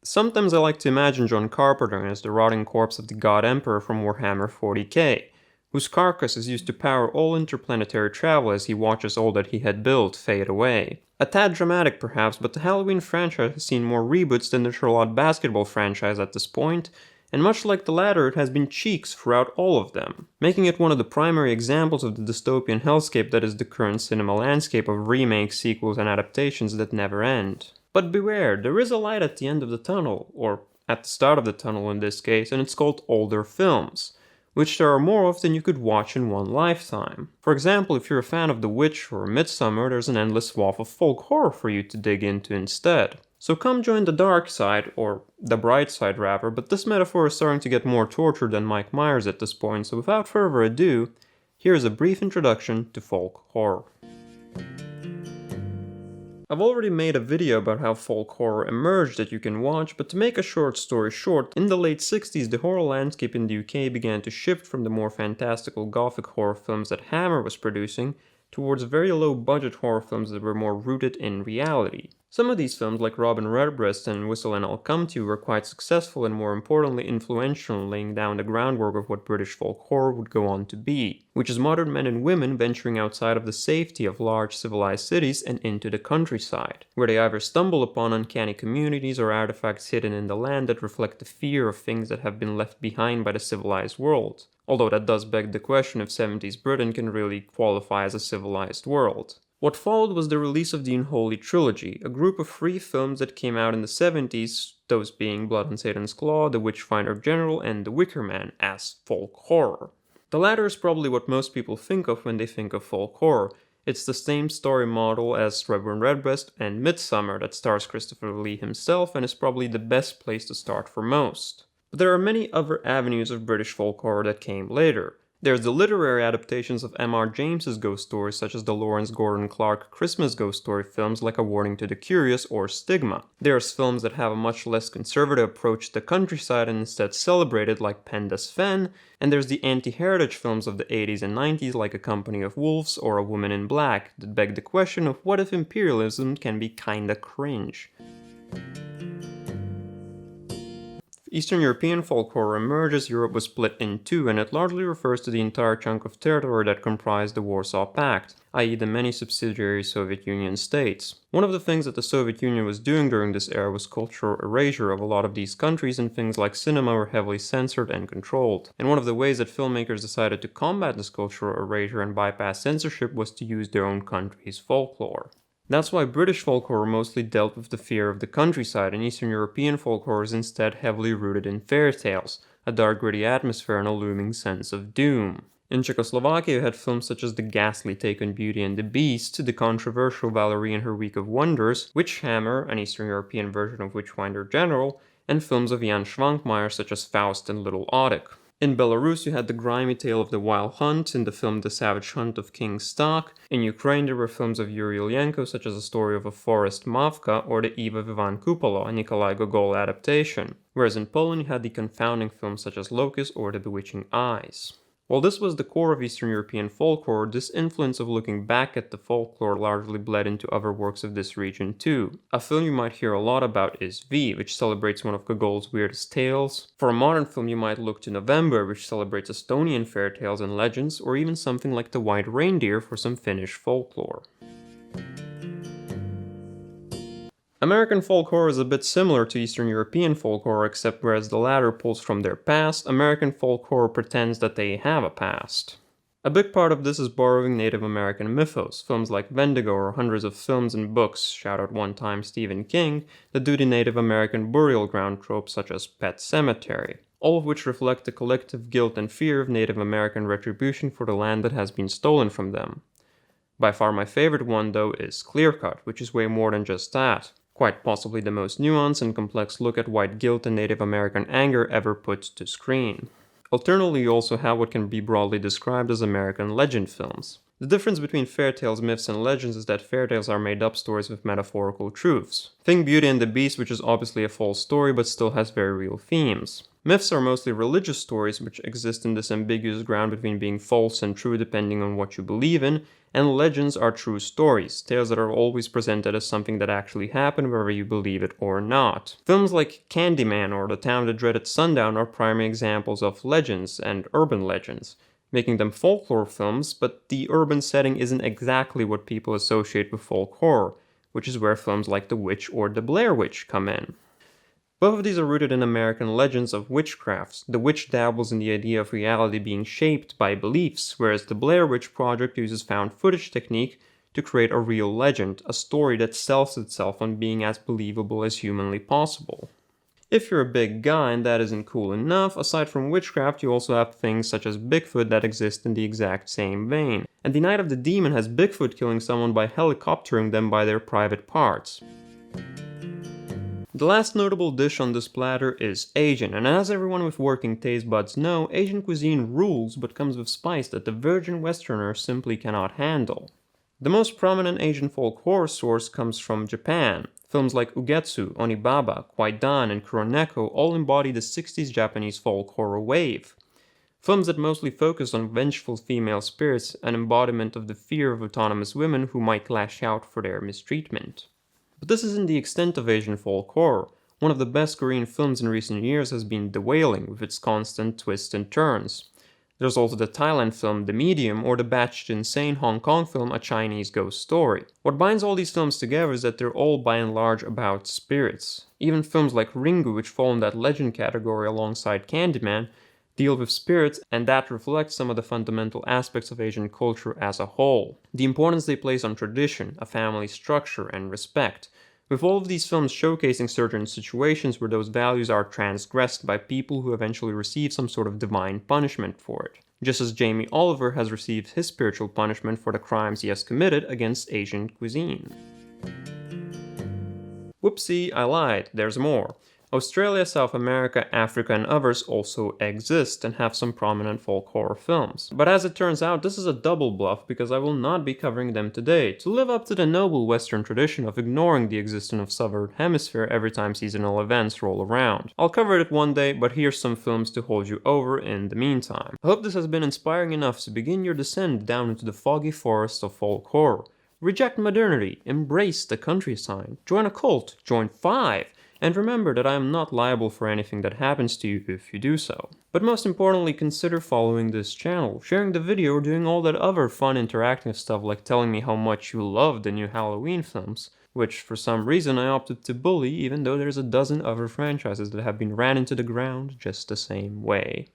Sometimes I like to imagine John Carpenter as the rotting corpse of the God Emperor from Warhammer 40k, whose carcass is used to power all interplanetary travel as he watches all that he had built fade away. A tad dramatic perhaps, but the Halloween franchise has seen more reboots than the Charlotte basketball franchise at this point, and much like the latter, it has been cheeks throughout all of them, making it one of the primary examples of the dystopian hellscape that is the current cinema landscape of remakes, sequels, and adaptations that never end. But beware, there is a light at the end of the tunnel, or at the start of the tunnel in this case, and it's called older films, which there are more of than you could watch in one lifetime. For example, if you're a fan of The Witch or Midsommar, there's an endless swath of folk horror for you to dig into instead. So come join the dark side, or the bright side rather, but this metaphor is starting to get more tortured than Mike Myers at this point, so without further ado, here is a brief introduction to folk horror. I've already made a video about how folk horror emerged that you can watch, but to make a short story short, in the late 60s the horror landscape in the UK began to shift from the more fantastical gothic horror films that Hammer was producing towards very low budget horror films that were more rooted in reality. Some of these films, like Robin Redbreast and Whistle and I'll Come To You, were quite successful and more importantly influential in laying down the groundwork of what British folk horror would go on to be, which is modern men and women venturing outside of the safety of large civilized cities and into the countryside, where they either stumble upon uncanny communities or artifacts hidden in the land that reflect the fear of things that have been left behind by the civilized world. Although that does beg the question if 70s Britain can really qualify as a civilized world. What followed was the release of the Unholy Trilogy, a group of 3 films that came out in the 70s, those being Blood on Satan's Claw, The Witchfinder General, and The Wicker Man, as folk horror. The latter is probably what most people think of when they think of folk horror. It's the same story model as Reverend Redbreast and Midsommar that stars Christopher Lee himself and is probably the best place to start for most. But there are many other avenues of British folk horror that came later. There's the literary adaptations of M.R. James's ghost stories such as the Lawrence Gordon Clark Christmas ghost story films like A Warning to the Curious or Stigma. There's films that have a much less conservative approach to the countryside and instead celebrate it like Penda's Fen, and there's the anti-heritage films of the 80s and 90s like A Company of Wolves or A Woman in Black that beg the question of what if imperialism can be kinda cringe. Eastern European folk horror emerges, Europe was split in two, and it largely refers to the entire chunk of territory that comprised the Warsaw Pact, i.e. the many subsidiary Soviet Union states. One of the things that the Soviet Union was doing during this era was cultural erasure of a lot of these countries, and things like cinema were heavily censored and controlled. And one of the ways that filmmakers decided to combat this cultural erasure and bypass censorship was to use their own country's folklore. That's why British folk horror mostly dealt with the fear of the countryside, and Eastern European folk horror is instead heavily rooted in fairy tales, a dark gritty atmosphere and a looming sense of doom. In Czechoslovakia you had films such as the ghastly take on Beauty and the Beast, the controversial Valerie and Her Week of Wonders, Witchhammer, an Eastern European version of Witchfinder General, and films of Jan Schwankmajer such as Faust and Little Otic. In Belarus you had the grimy tale of the Wild Hunt in the film The Savage Hunt of King Stok. In Ukraine there were films of Yuri Ilyenko such as The Story of a Forest Mavka or The Eve of Ivan Kupala, a Nikolai Gogol adaptation. Whereas in Poland you had the confounding films such as Locust or The Bewitching Eyes. While this was the core of Eastern European folk horror, this influence of looking back at the folklore largely bled into other works of this region too. A film you might hear a lot about is V, which celebrates one of Gogol's weirdest tales. For a modern film you might look to November, which celebrates Estonian fairy tales and legends, or even something like The White Reindeer for some Finnish folklore. American folk horror is a bit similar to Eastern European folk horror, except whereas the latter pulls from their past, American folk horror pretends that they have a past. A big part of this is borrowing Native American mythos, films like Wendigo or hundreds of films and books, shout out one time Stephen King, that do the Native American burial ground tropes such as Pet Sematary, all of which reflect the collective guilt and fear of Native American retribution for the land that has been stolen from them. By far my favorite one though is Clear Cut, which is way more than just that. Quite possibly the most nuanced and complex look at white guilt and Native American anger ever put to screen. Alternatively, you also have what can be broadly described as American legend films. The difference between fairy tales, myths, and legends is that fairy tales are made up stories with metaphorical truths. Think Beauty and the Beast, which is obviously a false story but still has very real themes. Myths are mostly religious stories which exist in this ambiguous ground between being false and true depending on what you believe in, and legends are true stories, tales that are always presented as something that actually happened whether you believe it or not. Films like Candyman or The Town That Dreaded Sundown are primary examples of legends and urban legends, making them folklore films, but the urban setting isn't exactly what people associate with folk horror, which is where films like The Witch or The Blair Witch come in. Both of these are rooted in American legends of witchcraft. The witch dabbles in the idea of reality being shaped by beliefs, whereas the Blair Witch Project uses found footage technique to create a real legend, a story that sells itself on being as believable as humanly possible. If you're a big guy and that isn't cool enough, aside from witchcraft you also have things such as Bigfoot that exist in the exact same vein. And the Night of the Demon has Bigfoot killing someone by helicoptering them by their private parts. The last notable dish on this platter is Asian, and as everyone with working taste buds know, Asian cuisine rules but comes with spice that the virgin Westerner simply cannot handle. The most prominent Asian folk horror source comes from Japan. Films like Ugetsu, Onibaba, Kwaidan, and Kuroneko all embody the 60s Japanese folk horror wave. Films that mostly focus on vengeful female spirits, an embodiment of the fear of autonomous women who might lash out for their mistreatment. But this isn't the extent of Asian folk horror. One of the best Korean films in recent years has been The Wailing, with its constant twists and turns. There's also the Thailand film The Medium, or the batshit insane Hong Kong film A Chinese Ghost Story. What binds all these films together is that they're all by and large about spirits. Even films like Ringu, which fall in that legend category alongside Candyman, deal with spirits, and that reflects some of the fundamental aspects of Asian culture as a whole. The importance they place on tradition, a family structure, and respect, with all of these films showcasing certain situations where those values are transgressed by people who eventually receive some sort of divine punishment for it, just as Jamie Oliver has received his spiritual punishment for the crimes he has committed against Asian cuisine. Whoopsie, I lied, there's more. Australia, South America, Africa, and others also exist and have some prominent folk horror films. But as it turns out, this is a double bluff because I will not be covering them today, to live up to the noble Western tradition of ignoring the existence of Southern Hemisphere every time seasonal events roll around. I'll cover it one day, but here's some films to hold you over in the meantime. I hope this has been inspiring enough to begin your descent down into the foggy forest of folk horror. Reject modernity, embrace the countryside, join a cult, join 5! And remember that I am not liable for anything that happens to you if you do so. But most importantly, consider following this channel, sharing the video, or doing all that other fun interactive stuff like telling me how much you love the new Halloween films, which for some reason I opted to bully even though there's a dozen other franchises that have been ran into the ground just the same way.